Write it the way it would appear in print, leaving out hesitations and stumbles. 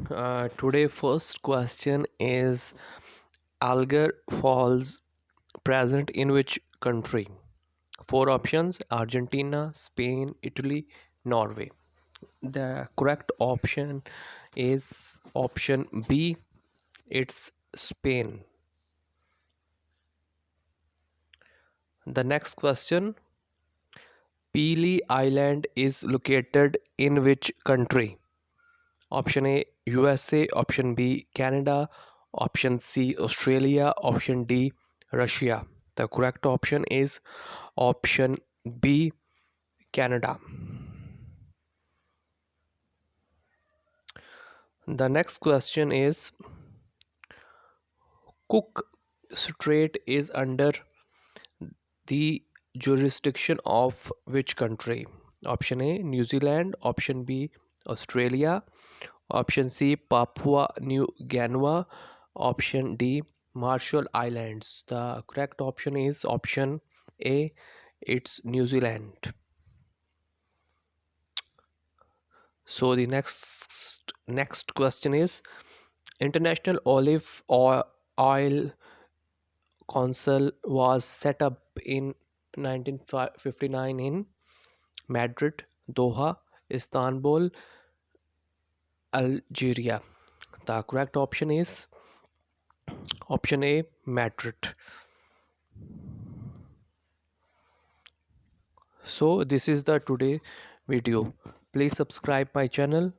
Today first question is Algar Falls present in which country? Four options: Argentina, Spain, Italy, Norway. The correct option is option B. It's Spain. The next question: Peely Island is located in which country? Option A USA, option B Canada, option C Australia, option D Russia. The correct option is option B Canada. The next question is Cook Strait is under the jurisdiction of which country? Option A New Zealand, option B Australia, option C Papua New Guinea, option D Marshall Islands. The correct option is option A, it's New Zealand. So the next question is International Olive Oil Council was set up in 1959 in Madrid, Doha, Istanbul, Algeria. The correct option is option A, Madrid. So this is the today video. Please subscribe my channel.